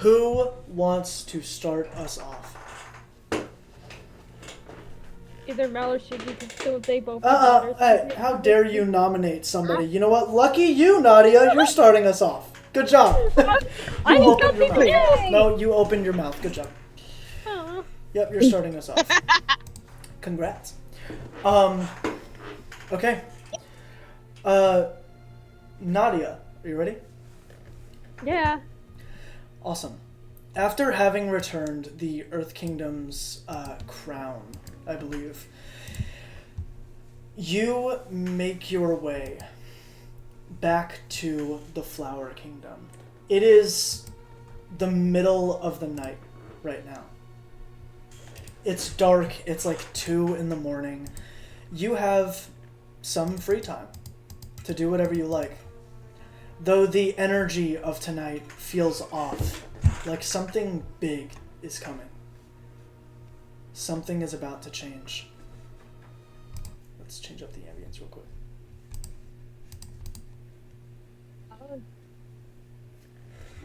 Who wants to start us off? Either Mel or Shiggy, because they both. Hey, how dare you nominate somebody? You know what? Lucky you, Nadia. You're starting us off. Good job. I You just opened got your mouth. the No, you opened your mouth. Good job. Aww. Yep, you're starting us off. Congrats. Okay. Nadia, are you ready? Yeah. Awesome. After having returned the Earth Kingdom's crown, I believe, you make your way back to the Flower Kingdom. It is the middle of the night right now. It's dark. It's like 2 in the morning. You have some free time to do whatever you like. Though the energy of tonight feels off, like something big is coming. Something is about to change. Let's change up the ambience real quick.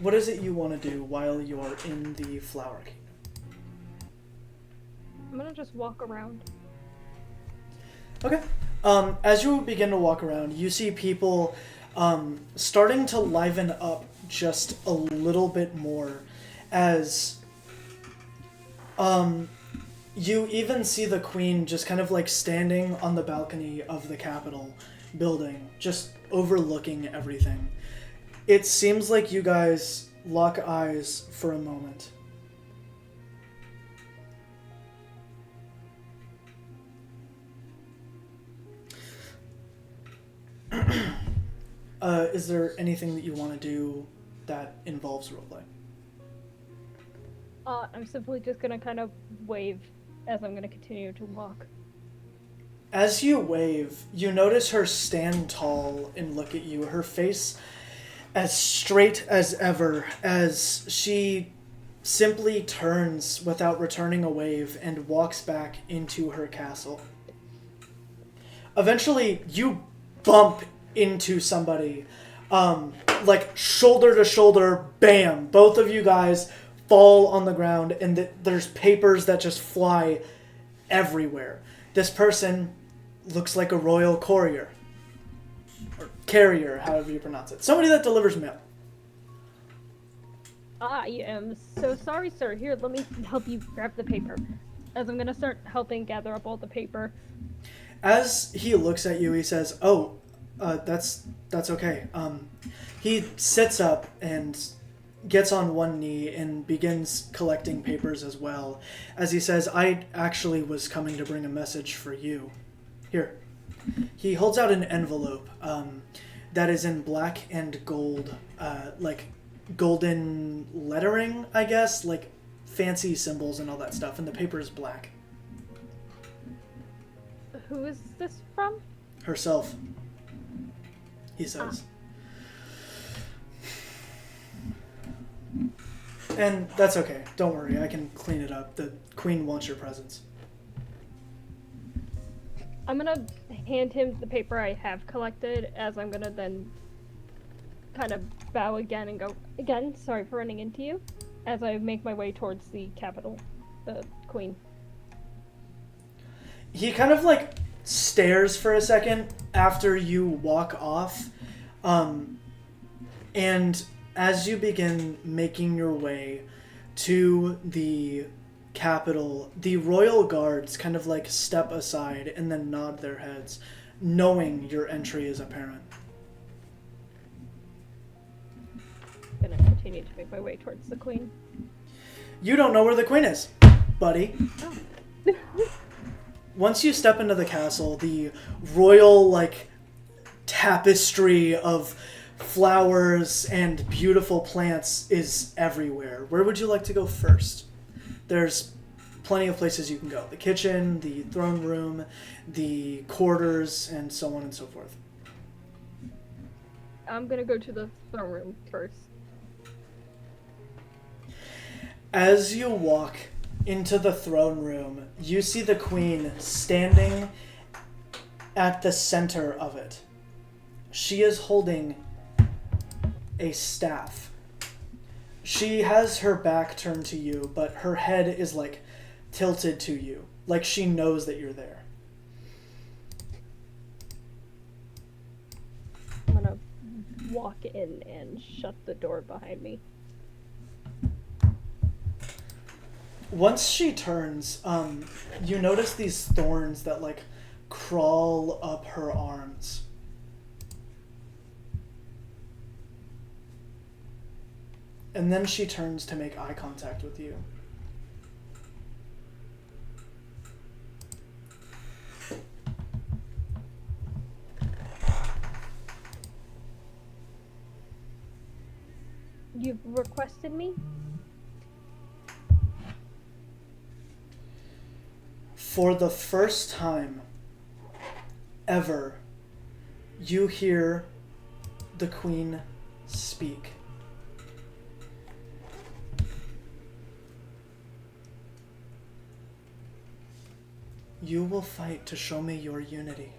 What is it you want to do while you are in the Flower Kingdom? I'm gonna just walk around. Okay. As you begin to walk around, you see people starting to liven up just a little bit more as you even see the queen just kind of like standing on the balcony of the Capitol building, just overlooking everything. It seems like you guys lock eyes for a moment. Is there anything that you want to do that involves roleplay? I'm simply just gonna kind of wave as I'm gonna continue to walk. As you wave, you notice her stand tall and look at you, her face as straight as ever, as she simply turns without returning a wave and walks back into her castle. Eventually, you bump into somebody, like shoulder to shoulder, bam! Both of you guys fall on the ground, and there's papers that just fly everywhere. This person looks like a royal courier. Or carrier, however you pronounce it. Somebody that delivers mail. I am so sorry, sir. Here, let me help you grab the paper. As I'm gonna start helping gather up all the paper. As he looks at you, he says, "Oh, that's okay." He sits up and gets on one knee and begins collecting papers as well. As he says, "I actually was coming to bring a message for you. Here." He holds out an envelope that is in black and gold, like golden lettering, I guess, like fancy symbols and all that stuff, and the paper is black. Who is this from? Herself, he says. And that's okay. Don't worry, I can clean it up. The queen wants your presence. I'm gonna hand him the paper I have collected, as I'm gonna then kind of bow again and go, "Again, sorry for running into you," as I make my way towards the capital, the queen. He kind of like stares for a second after you walk off, and as you begin making your way to the capital, the royal guards kind of like step aside and then nod their heads, knowing your entry is apparent. I'm gonna continue to make my way towards the queen. You don't know where the queen is, buddy. Oh. Once you step into the castle, the royal like tapestry of flowers and beautiful plants is everywhere. Where would you like to go first? There's plenty of places you can go. The kitchen, the throne room, the quarters, and so on and so forth. I'm gonna go to the throne room first. As you walk into the throne room, you see the queen standing at the center of it. She is holding a staff. She has her back turned to you, but her head is like tilted to you, like she knows that you're there. I'm gonna walk in and shut the door behind me. Once she turns, you notice these thorns that like crawl up her arms. And then she turns to make eye contact with you. You've requested me? For the first time ever, you hear the Queen speak. You will fight to show me your unity.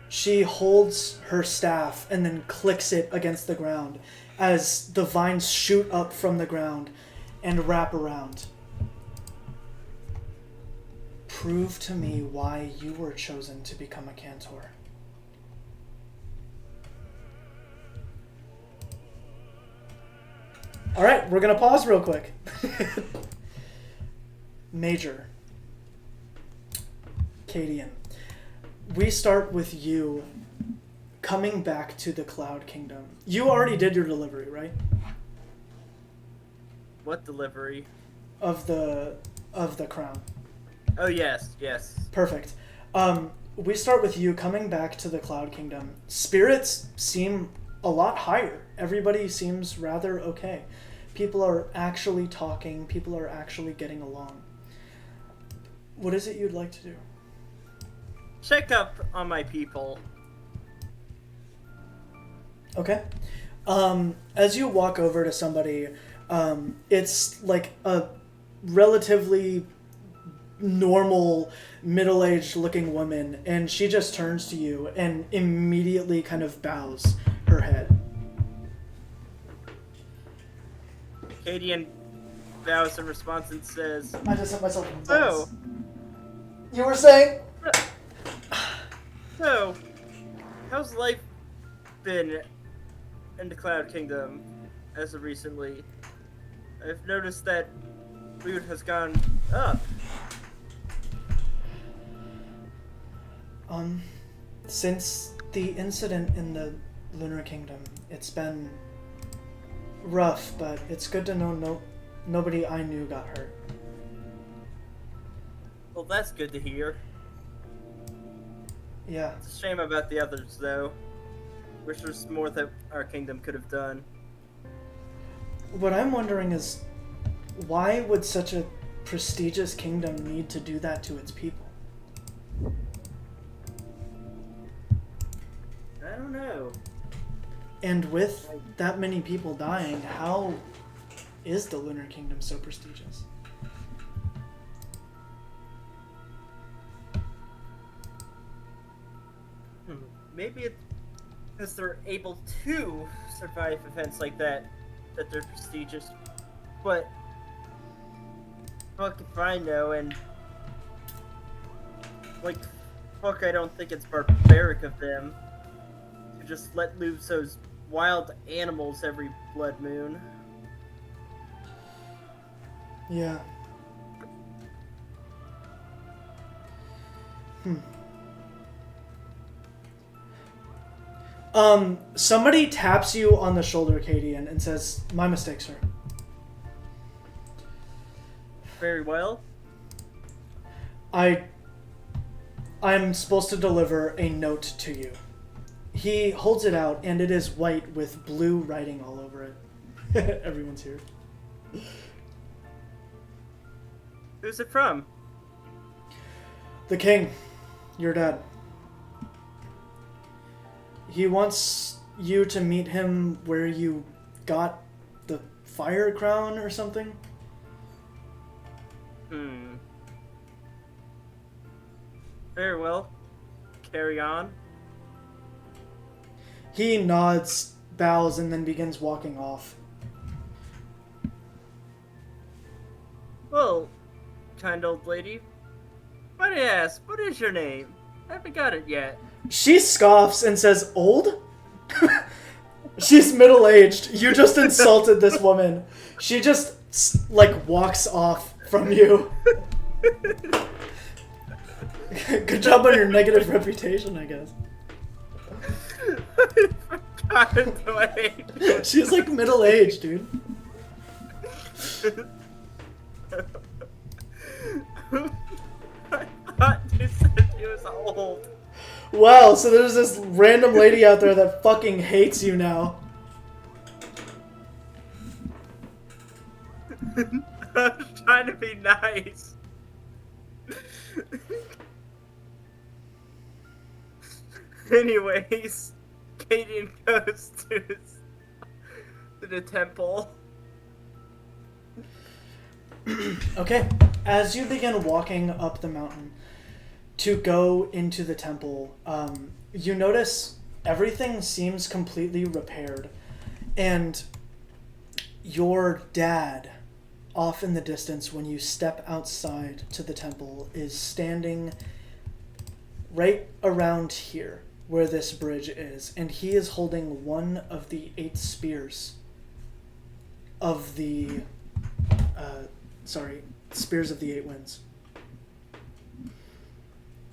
She holds her staff and then clicks it against the ground as the vines shoot up from the ground and wrap around. Prove to me why you were chosen to become a cantor. All right, we're going to pause real quick. Major. Cadian. We start with you coming back to the Cloud Kingdom. You already did your delivery, right? What delivery? Of the crown. Oh, yes. Perfect. We start with you coming back to the Cloud Kingdom. Spirits seem a lot higher. Everybody seems rather okay. People are actually talking. People are actually getting along. What is it you'd like to do? Check up on my people. Okay. As you walk over to somebody, it's like a relatively normal, middle-aged looking woman, and she just turns to you and immediately kind of bows her head. Cadian bows in response and says, I just hit myself in the "Oh, face. You were saying? so, how's life been in the Cloud Kingdom as of recently? I've noticed that loot has gone up." Since the incident in the Lunar Kingdom, it's been rough, but it's good to know nobody I knew got hurt. Well, that's good to hear. Yeah. It's a shame about the others, though. Wish there's more that our kingdom could have done. What I'm wondering is, why would such a prestigious kingdom need to do that to its people? I don't know. And with that many people dying, how is the Lunar Kingdom so prestigious? Maybe it's because they're able to survive events like that they're prestigious. But fuck if I know, and like fuck, I don't think it's barbaric of them to just let loose those wild animals every blood moon. Yeah. Somebody taps you on the shoulder, Cadian, and says, "My mistake, sir." Very well. I'm supposed to deliver a note to you. He holds it out, and it is white with blue writing all over it. Everyone's here. Who's it from? The king, your dad. He wants you to meet him where you got the fire crown or something. Very well. Carry on. He nods bows and then begins walking off. Well, kind old lady, might I ask, what is your name? I haven't got it yet. She scoffs and says, "Old?" She's middle-aged. You just insulted this woman. She just, like, walks off from you. Good job on your negative reputation, I guess. I forgot the age. She's, like, middle-aged, dude. I thought you said she was old. Wow, so there's this random lady out there that fucking hates you now. I was trying to be nice. Anyways, Kaden goes to the temple. Okay, as you begin walking up the mountain to go into the temple, you notice everything seems completely repaired, and your dad, off in the distance when you step outside to the temple, is standing right around here where this bridge is, and he is holding one of the 8 spears of the spears of the 8 winds.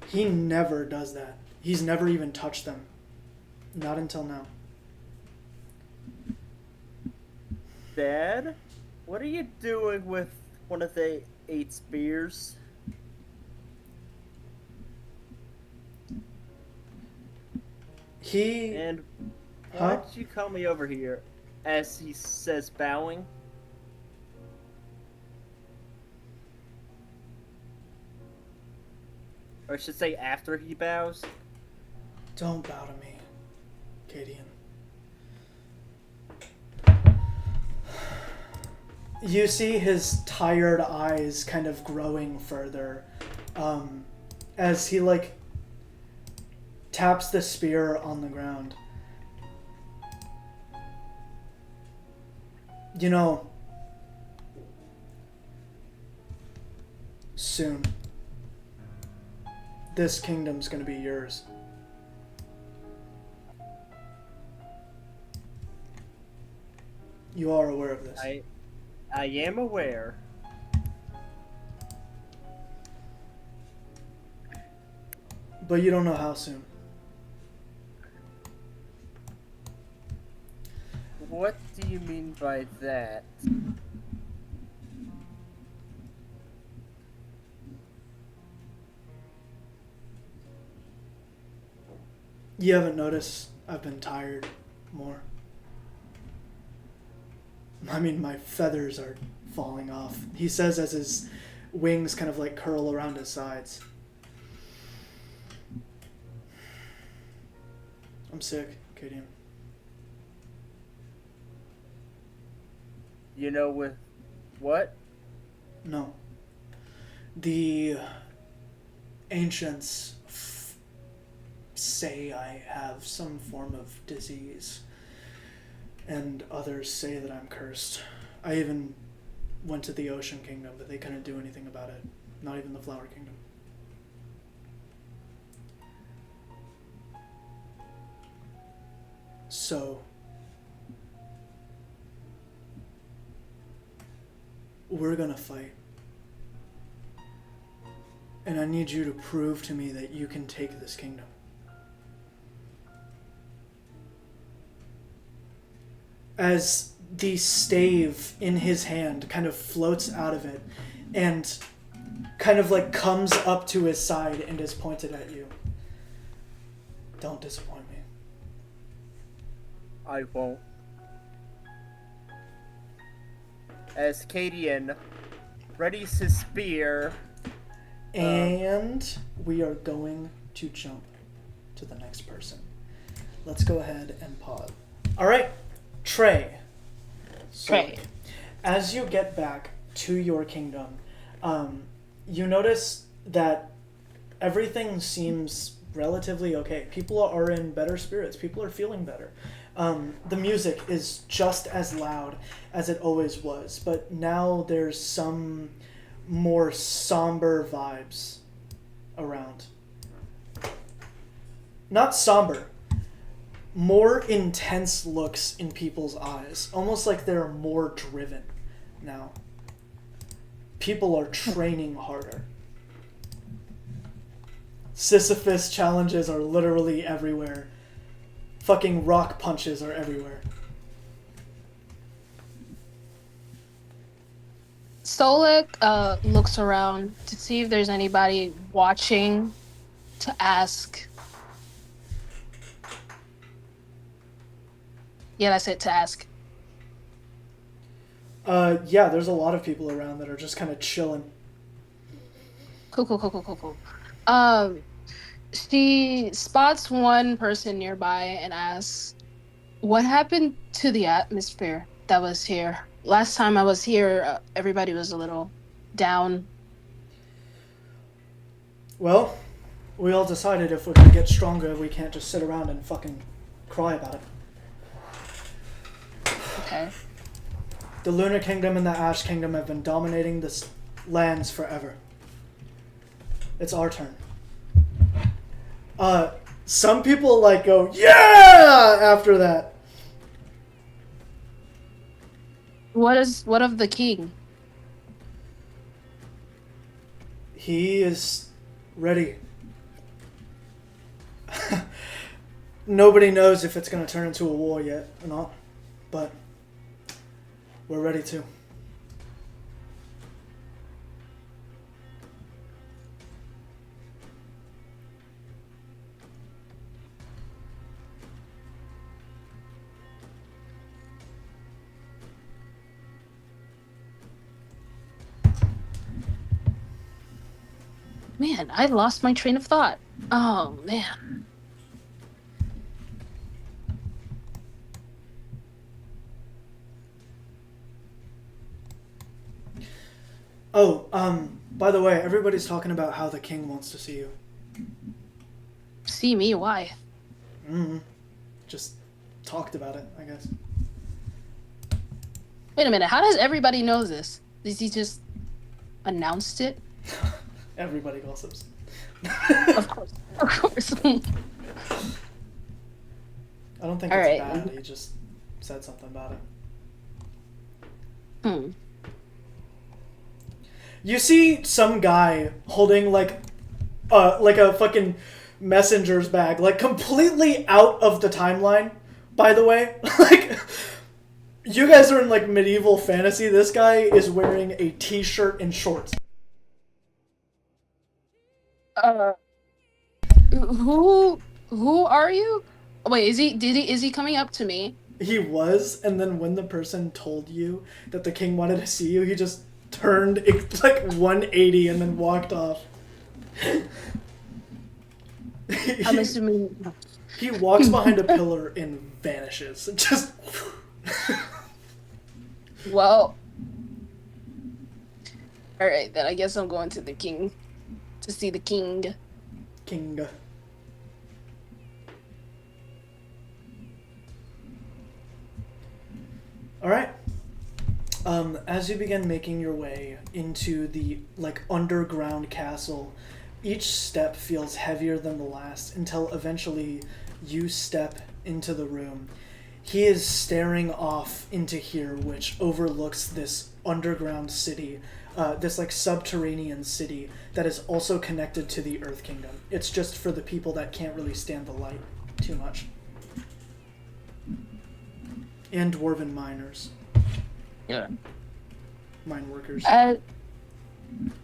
He never does that. He's never even touched them. Not until now. Dad, what are you doing with one of the 8 spears? And why did you call me over here? As he says, bowing. Or I should say after he bows. Don't bow to me, Cadian. You see his tired eyes kind of growing further as he, like, taps the spear on the ground. You know, soon, this kingdom's gonna be yours. You are aware of this. I am aware. But you don't know how soon. What do you mean by that? You haven't noticed I've been tired more. I mean, my feathers are falling off. He says as his wings kind of like curl around his sides. I'm sick, Cadian. You know with what? No. The ancients say I have some form of disease, and others say that I'm cursed. I even went to the Ocean Kingdom, but they couldn't do anything about it. Not even the Flower Kingdom. So, we're gonna fight. And I need you to prove to me that you can take this kingdom. As the stave in his hand kind of floats out of it and kind of like comes up to his side and is pointed at you. Don't disappoint me. I won't. As Cadian readies his spear. And we are going to jump to the next person. Let's go ahead and pause. All right, Trey. Trey. As you get back to your kingdom, you notice that everything seems relatively okay. People are in better spirits. People are feeling better. The music is just as loud as it always was, but now there's some more somber vibes around. Not somber, more intense looks in people's eyes, almost like they're more driven now. People are training harder. Sisyphus challenges are literally everywhere. Fucking rock punches are everywhere. Solek looks around to see if there's anybody watching to ask. Yeah, that's it, to ask. Yeah, there's a lot of people around that are just kind of chilling. Cool. She spots one person nearby and asks, "What happened to the atmosphere that was here? Last time I was here, everybody was a little down." Well, we all decided if we're gonna get stronger, we can't just sit around and fucking cry about it. Okay. The Lunar Kingdom and the Ash Kingdom have been dominating the lands forever. It's our turn. Some people like go, yeah, after that. What of the king? He is ready. Nobody knows if it's going to turn into a war yet or not, but we're ready to. Man, I lost my train of thought. Oh, man. Oh, by the way, everybody's talking about how the king wants to see you. See me? Why? Just talked about it, I guess. Wait a minute. How does everybody know this? Did he just announced it? Everybody gossips. Of course. I don't think All it's right. bad. He just said something about it. You see some guy holding like a fucking messenger's bag, like completely out of the timeline, by the way. Like, you guys are in like medieval fantasy. This guy is wearing a t-shirt and shorts. Who are you? Wait, is he coming up to me? He was, and then when the person told you that the king wanted to see you, he just turned like 180 and then walked off. I'm assuming. He walks behind a pillar and vanishes. Just. Well. Alright, then I guess I'm going to the king. To see the king. King. Alright. As you begin making your way into the, like, underground castle, each step feels heavier than the last until eventually you step into the room. He is staring off into here, which overlooks this underground city, this, like, subterranean city that is also connected to the Earth Kingdom. It's just for the people that can't really stand the light too much. And dwarven miners. Yeah. Mine workers.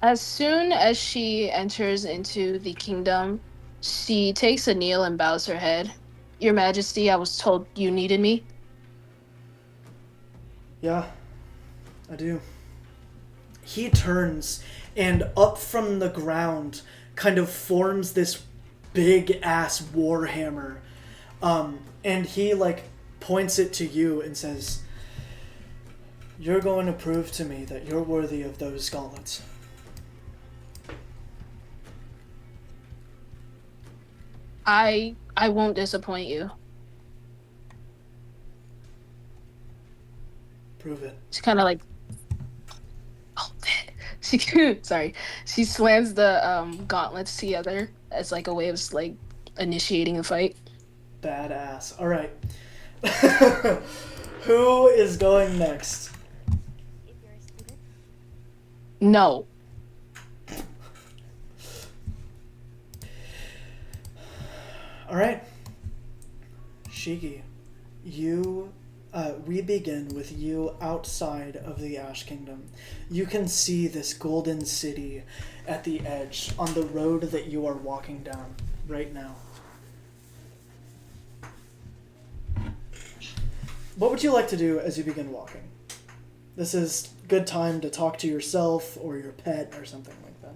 As soon as she enters into the kingdom, she takes a kneel and bows her head. "Your Majesty, I was told you needed me." Yeah, I do. He turns, and up from the ground kind of forms this big-ass warhammer. And he, like, points it to you and says, "You're going to prove to me that you're worthy of those gauntlets." I won't disappoint you. Prove it. She kind of like, oh, she sorry, she slams the gauntlets together as like a way of like initiating a fight. Badass. All right. Who is going next? No. All right. Shiki, we begin with you outside of the Ash Kingdom. You can see this golden city at the edge on the road that you are walking down right now. What would you like to do as you begin walking? This is good time to talk to yourself or your pet or something like that.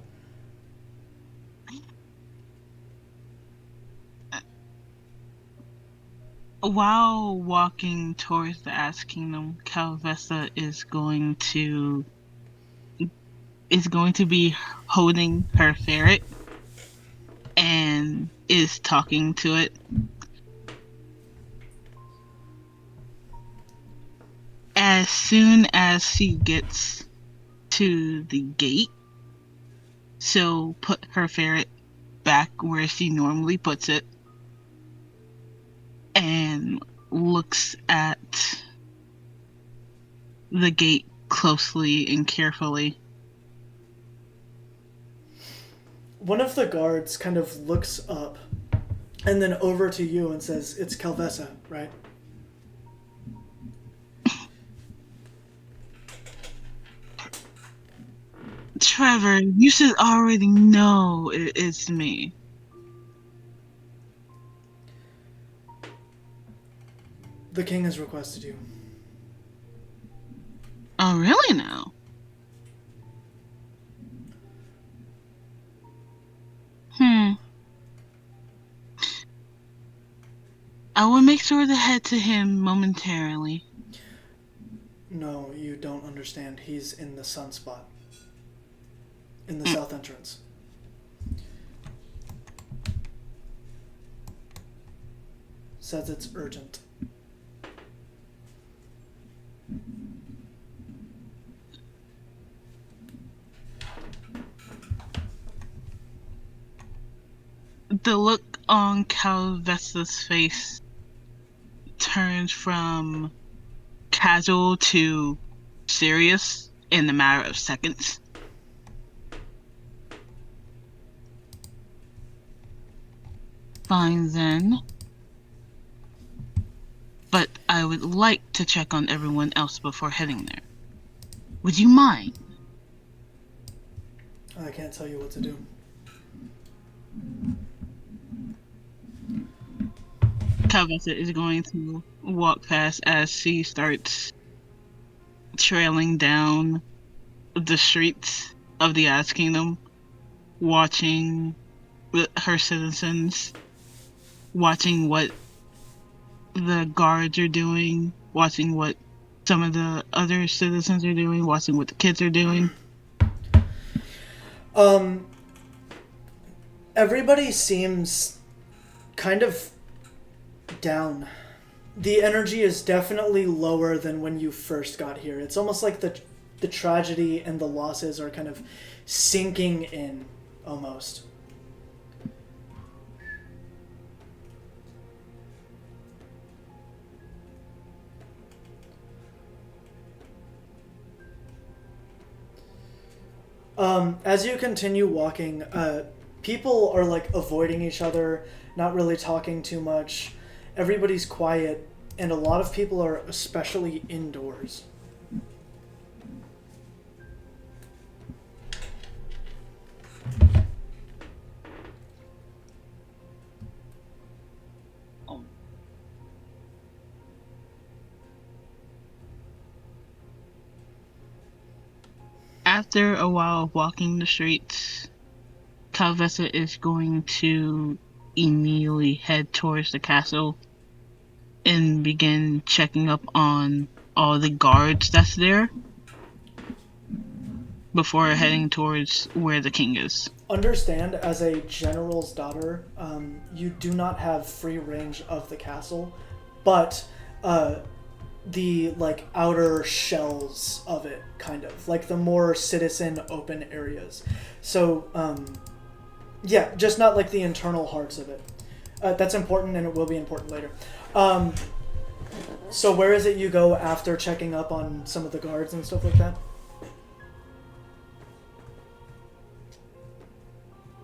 While walking towards the Ash Kingdom, Calvessa is going to be holding her ferret and is talking to it. As soon as she gets to the gate, she'll put her ferret back where she normally puts it and looks at the gate closely and carefully. One of the guards kind of looks up and then over to you and says, "It's Calvessa, right?" Trevor, you should already know it's me. The king has requested you. Oh, really now? I will make sure to head to him momentarily. No, you don't understand. He's in the sunspot. In the south entrance. Says it's urgent. The look on Calvessa's face turns from casual to serious in a matter of seconds. Fine then. But I would like to check on everyone else before heading there. Would you mind? I can't tell you what to do. Calvessa is going to walk past as she starts trailing down the streets of the Ash Kingdom, watching her citizens, watching what the guards are doing, watching what some of the other citizens are doing, watching what the kids are doing. Everybody seems kind of down. The energy is definitely lower than when you first got here. It's almost like the tragedy and the losses are kind of sinking in, almost. As you continue walking, people are like avoiding each other, not really talking too much. Everybody's quiet, and a lot of people are especially indoors. After a while of walking the streets, Calvessa is going to immediately head towards the castle and begin checking up on all the guards that's there before heading towards where the king is. Understand, as a general's daughter, you do not have free range of the castle, but the like outer shells of it, kind of like the more citizen open areas. So yeah, just not like the internal hearts of it. That's important, and it will be important later. So where is it you go after checking up on some of the guards and stuff like that?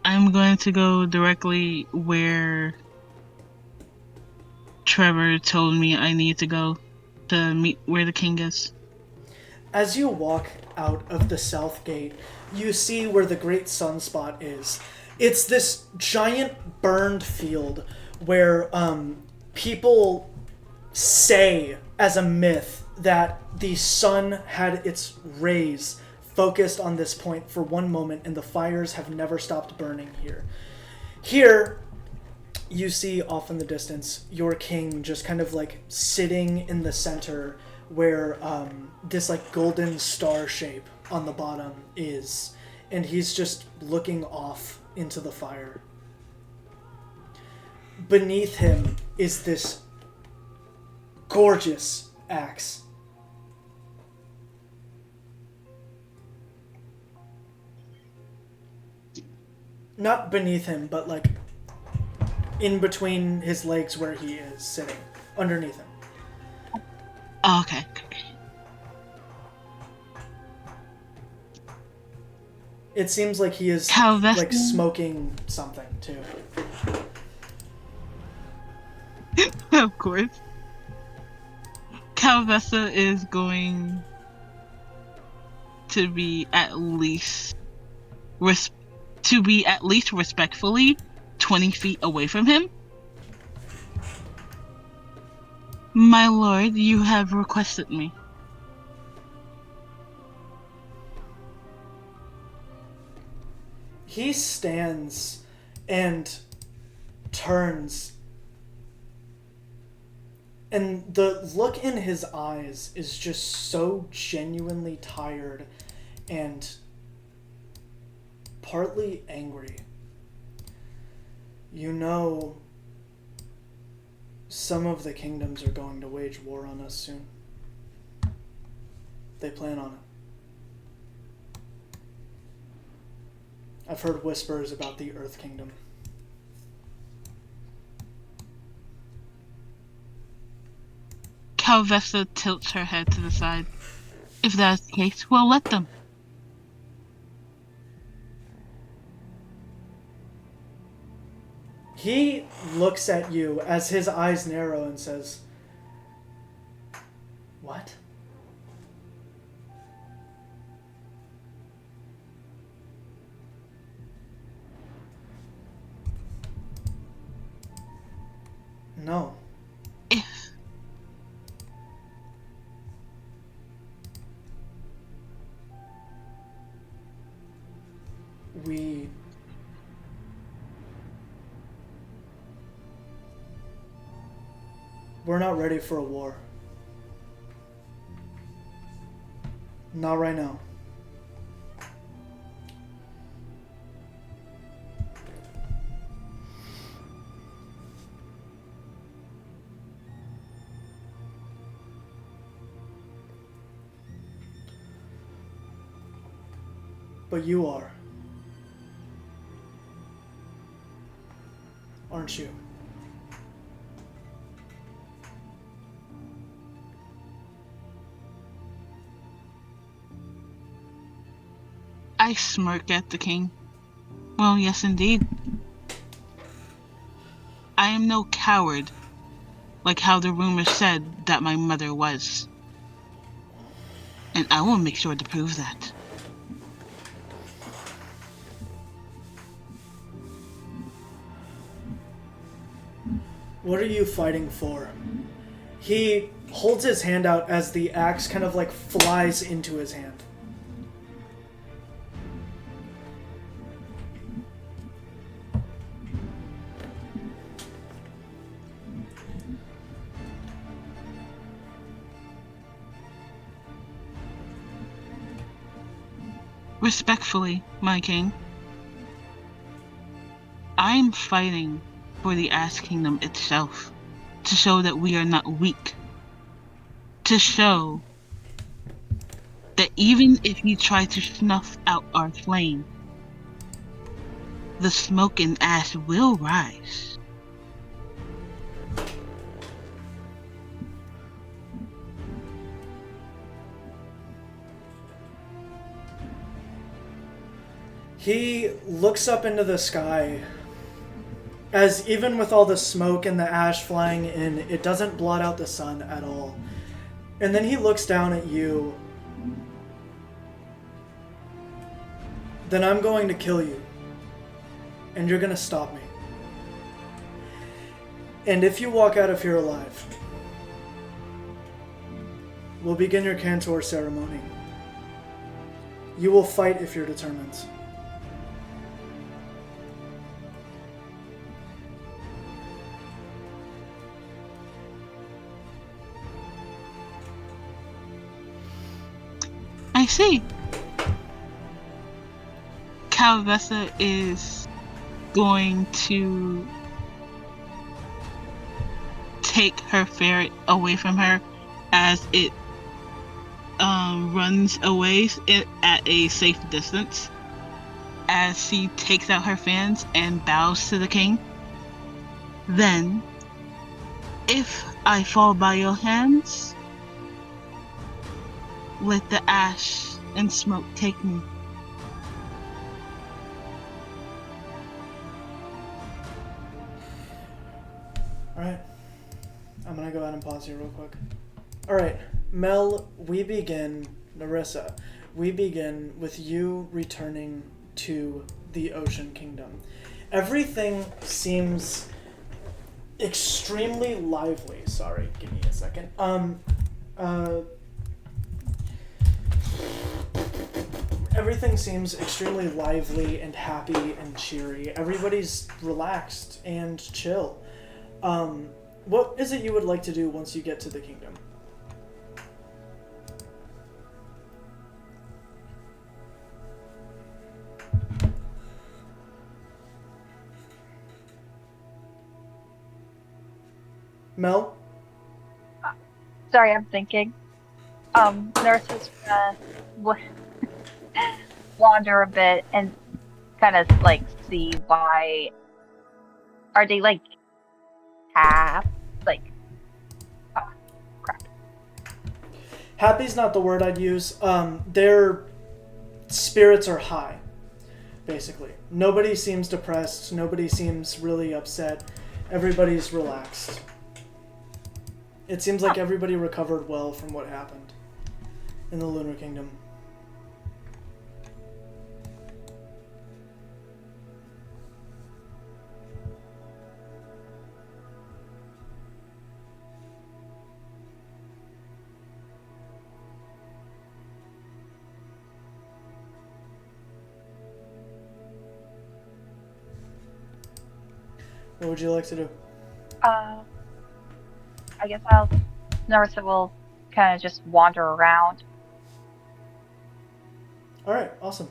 I'm going to go directly where Trevor told me I need to go to meet where the king is. As you walk out of the south gate, you see where the great sunspot is. It's this giant burned field where people say as a myth that the sun had its rays focused on this point for one moment and the fires have never stopped burning here. Here, you see off in the distance your king just kind of like sitting in the center where this like golden star shape on the bottom is, and he's just looking off into the fire. Beneath him is this gorgeous axe. Not beneath him, but like in between his legs where he is sitting, underneath him. Oh, okay. It seems like he is Calvesta. like smoking something too. Of course. Calvesta is going to be at least respectfully 20 feet away from him. My lord, you have requested me. He stands and turns, and the look in his eyes is just so genuinely tired and partly angry. You know, some of the kingdoms are going to wage war on us soon. They plan on it. I've heard whispers about the Earth Kingdom. Calvesta tilts her head to the side. If that's the case, well, let them. He looks at you as his eyes narrow and says, "What?" No. If We're not ready for a war. Not right now. But you are. Aren't you? I smirk at the king. Well, yes, indeed. I am no coward, like how the rumor said that my mother was. And I will make sure to prove that. What are you fighting for? He holds his hand out as the axe kind of like flies into his hand. Respectfully, my king, I am fighting for the Ass Kingdom itself, to show that we are not weak, to show that even if you try to snuff out our flame, the smoke and ash will rise. He looks up into the sky, as even with all the smoke and the ash flying in, it doesn't blot out the sun at all. And then he looks down at you. Then I'm going to kill you. And you're going to stop me. And if you walk out of here alive, we'll begin your Cantor ceremony. You will fight if you're determined. I see. Calvessa is going to take her ferret away from her as it runs away at a safe distance, as she takes out her fans and bows to the king. Then, if I fall by your hands, let the ash and smoke take me. Alright. I'm gonna go ahead and pause here real quick. Alright, Mel, Narissa, we begin with you returning to the Ocean Kingdom. Everything seems extremely lively. Sorry, give me a second. Everything seems extremely lively and happy and cheery. Everybody's relaxed and chill. What is it you would like to do once you get to the kingdom? Mel? Sorry, I'm thinking. Nurse is gonna wander a bit and kind of like see why. Are they like half? Like, oh, crap. Happy's not the word I'd use. Their spirits are high, basically. Nobody seems depressed. Nobody seems really upset. Everybody's relaxed. It seems like everybody recovered well from what happened in the Lunar Kingdom. What would you like to do? I guess Narissa will kind of just wander around. Alright, awesome.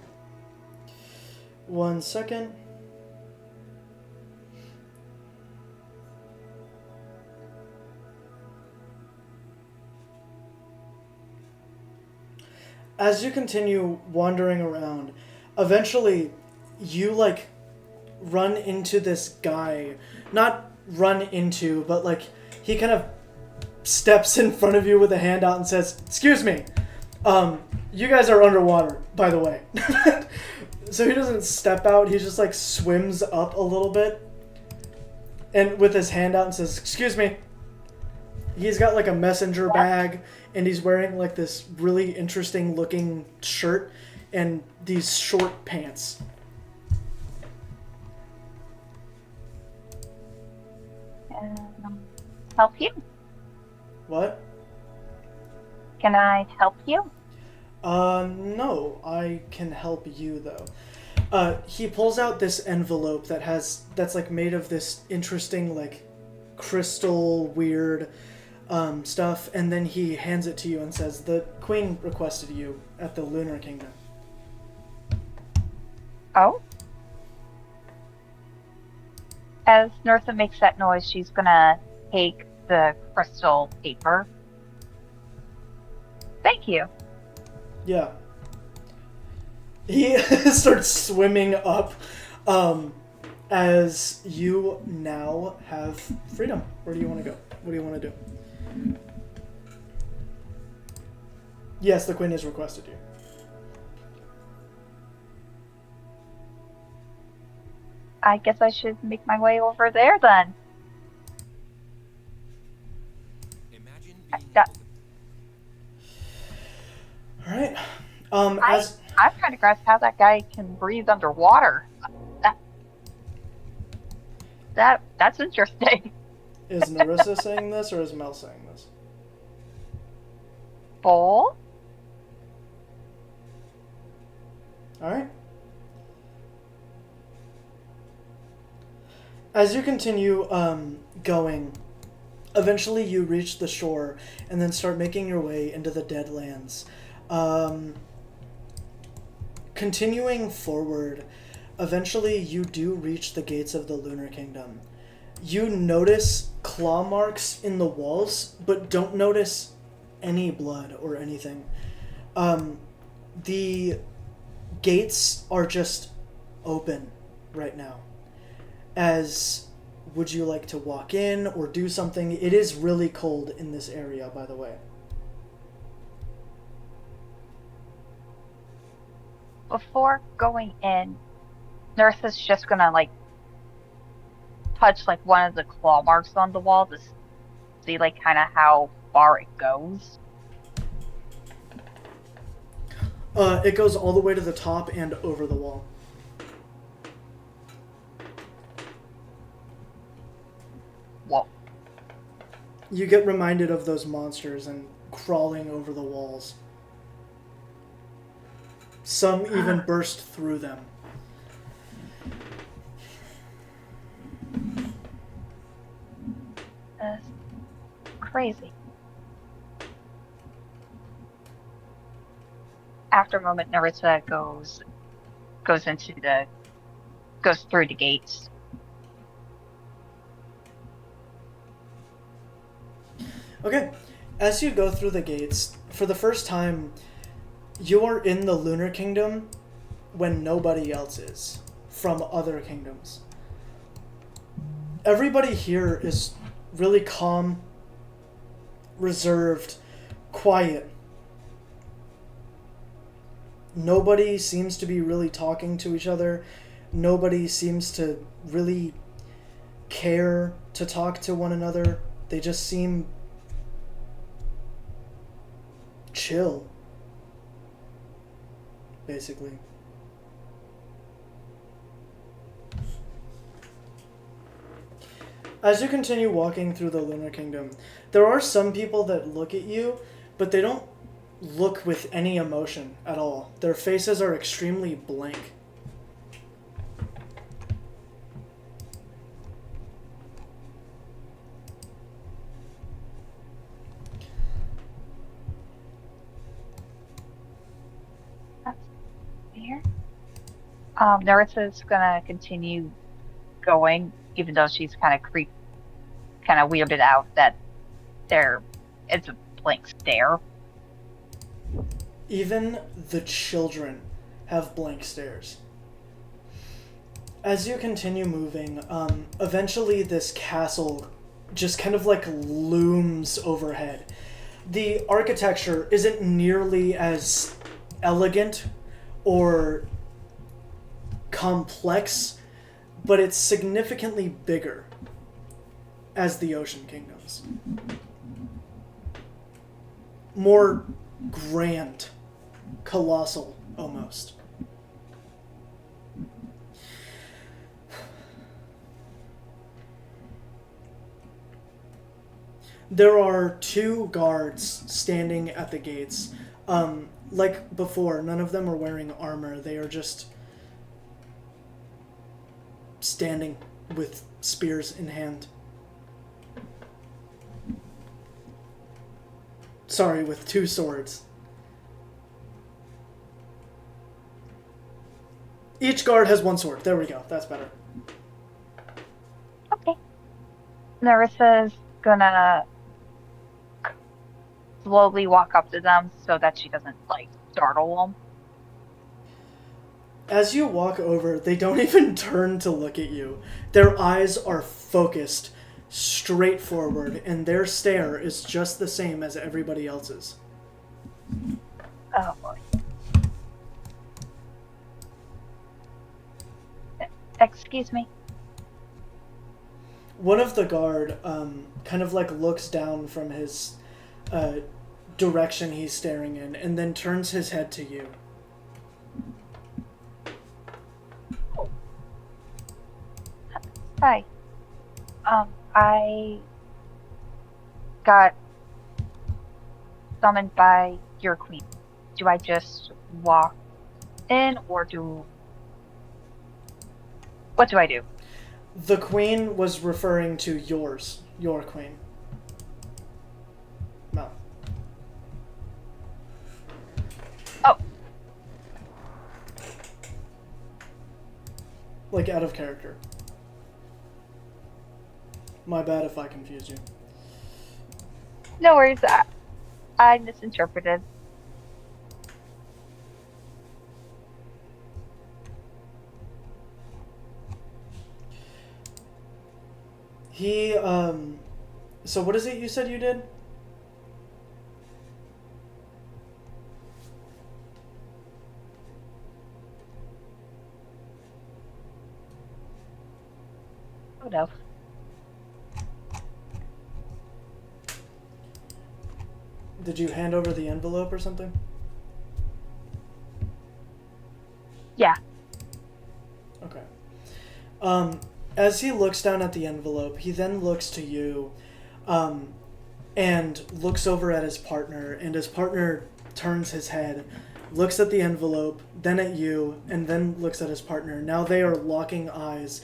1 second. As you continue wandering around, eventually you run into this guy. Not run into, but he kind of steps in front of you with a hand out and says, "Excuse me, you guys are underwater, by the way." So he doesn't step out, he just swims up a little bit and with his hand out and says, "Excuse me." He's got a messenger bag and he's wearing this really interesting looking shirt and these short pants. Help you? What? Can I help you? No, I can help you though. He pulls out this envelope that's made of this interesting crystal weird stuff, and then he hands it to you and says, "The Queen requested you at the Lunar Kingdom." Oh? As Narissa makes that noise, she's gonna take the crystal paper Thank you. Yeah. He starts swimming up as you now have freedom. Where do you want to go? What do you want to do? Yes, the Queen has requested you. I guess I should make my way over there then. Imagine I- being that- All right. I'm As trying to grasp how that guy can breathe underwater. That's interesting. is Narissa saying this or is Mel saying this? Bowl? All right. As you continue going, eventually you reach the shore and then start making your way into the Deadlands. Continuing forward, eventually you do reach the gates of the Lunar Kingdom. You notice claw marks in the walls, but don't notice any blood or anything. The gates are just open right now. As would you like to walk in or do something? It is really cold in this area, by the way. Before going in, Nurse is just gonna like touch like one of the claw marks on the wall to see like kind of how far it goes. It goes all the way to the top and over the wall. Whoa. You get reminded of those monsters and crawling over the walls. Some even burst through them. That's crazy. After a moment, Narissa goes through the gates. Okay, as you go through the gates, for the first time, you are in the Lunar Kingdom when nobody else is from other kingdoms. Everybody here is really calm, reserved, quiet. Nobody seems to be really talking to each other. Nobody seems to really care to talk to one another. They just seem chill, basically. As you continue walking through the Lunar Kingdom, there are some people that look at you, but they don't look with any emotion at all. Their faces are extremely blank. That's weird. Narissa's gonna continue going, even though she's kind of weirded out that it's a blank stare. Even the children have blank stares. As you continue moving, eventually this castle just kind of like looms overhead. The architecture isn't nearly as elegant or complex, but it's significantly bigger as the Ocean Kingdoms. More grand, colossal almost. There are 2 guards standing at the gates. Like before, none of them are wearing armor. They are just standing with spears in hand. Sorry, with 2 swords. Each guard has 1 sword. There we go. That's better. Okay. Narissa's gonna slowly walk up to them so that she doesn't like startle them. As you walk over, they don't even turn to look at you. Their eyes are focused straight forward, and their stare is just the same as everybody else's. Oh boy. Excuse me. One of the guard kind of like looks down from his direction he's staring in, and then turns his head to you. Hi. I got summoned by your queen. Do I just walk in, or what do I do? The queen was referring to your queen. No. Oh, Like out of character. My bad if I confused you. no worries. I misinterpreted. He, so what is it you said you did? Oh no. Did you hand over the envelope or something? Yeah. Okay. As he looks down at the envelope, he then looks to you, and looks over at his partner, and his partner turns his head, looks at the envelope, then at you, and then looks at his partner. Now they are locking eyes,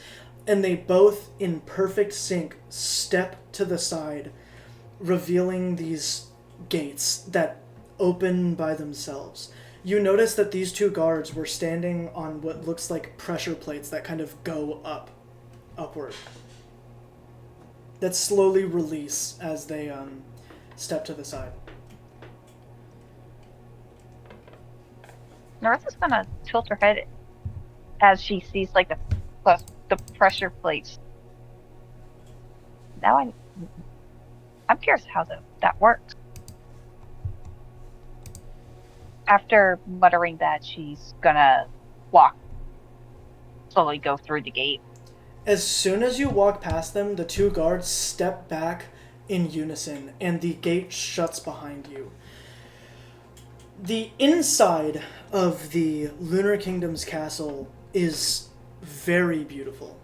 and they both, in perfect sync, step to the side, revealing these gates that open by themselves. You notice that these two guards were standing on what looks like pressure plates that kind of go upward. That slowly release as they step to the side. Naritha's gonna tilt her head as she sees like the pressure plates. Now I'm curious how that works. After muttering that, she's gonna slowly go through the gate. As soon as you walk past them, the two guards step back in unison, and the gate shuts behind you. The inside of the Lunar Kingdom's castle is very beautiful.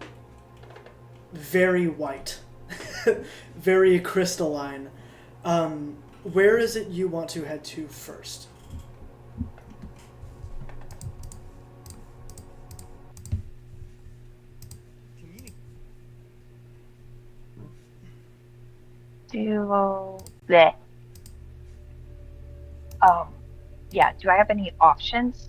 Very white. Very crystalline. Where is it you want to head to first? Bleh. Yeah, do I have any options?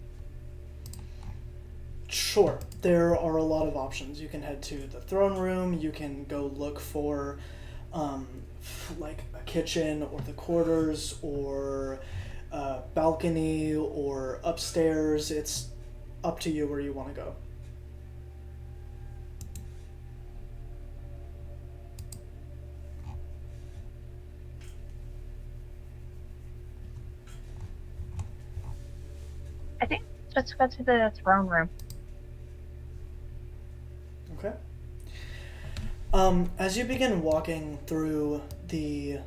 Sure, there are a lot of options. You can head to the throne room, you can go look for like a kitchen or the quarters or a balcony or upstairs. It's up to you where you want to go. I think let's go to the throne room. Okay. As you begin walking through the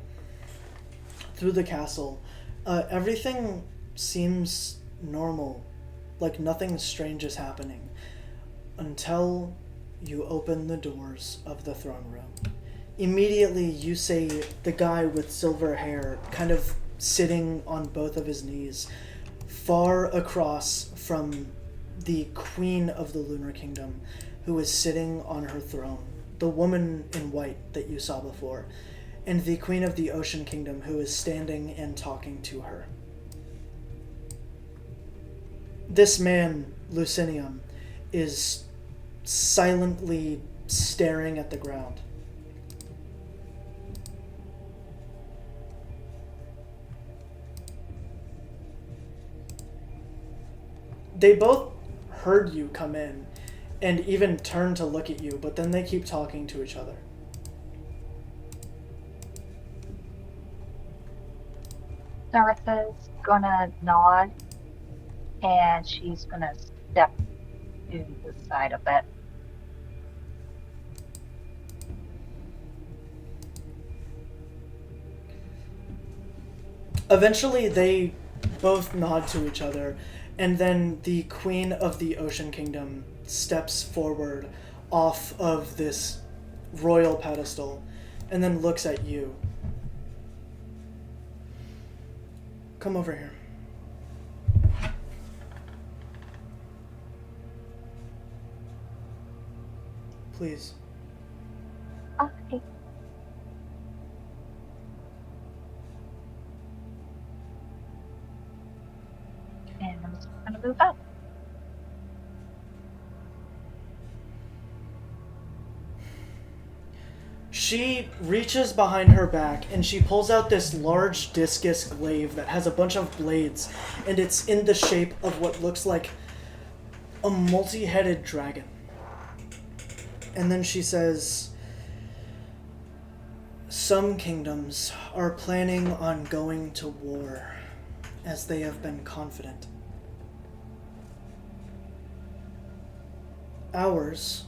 castle, everything seems normal, like nothing strange is happening, until you open the doors of the throne room. Immediately, you see the guy with silver hair, kind of sitting on both of his knees, far across from the Queen of the Lunar Kingdom, who is sitting on her throne, the woman in white that you saw before, and the Queen of the Ocean Kingdom, who is standing and talking to her. This man, Lucinium, is silently staring at the ground. They both heard you come in and even turn to look at you, but then they keep talking to each other. Nartha's gonna nod and she's gonna step to the side of it. Eventually, they both nod to each other, and then the Queen of the Ocean Kingdom steps forward off of this royal pedestal and then looks at you. Come over here. Please. Okay. And I'm just gonna move up. She reaches behind her back and she pulls out this large discus glaive that has a bunch of blades, and it's in the shape of what looks like a multi-headed dragon. And then she says, some kingdoms are planning on going to war, as they have been confident. Ours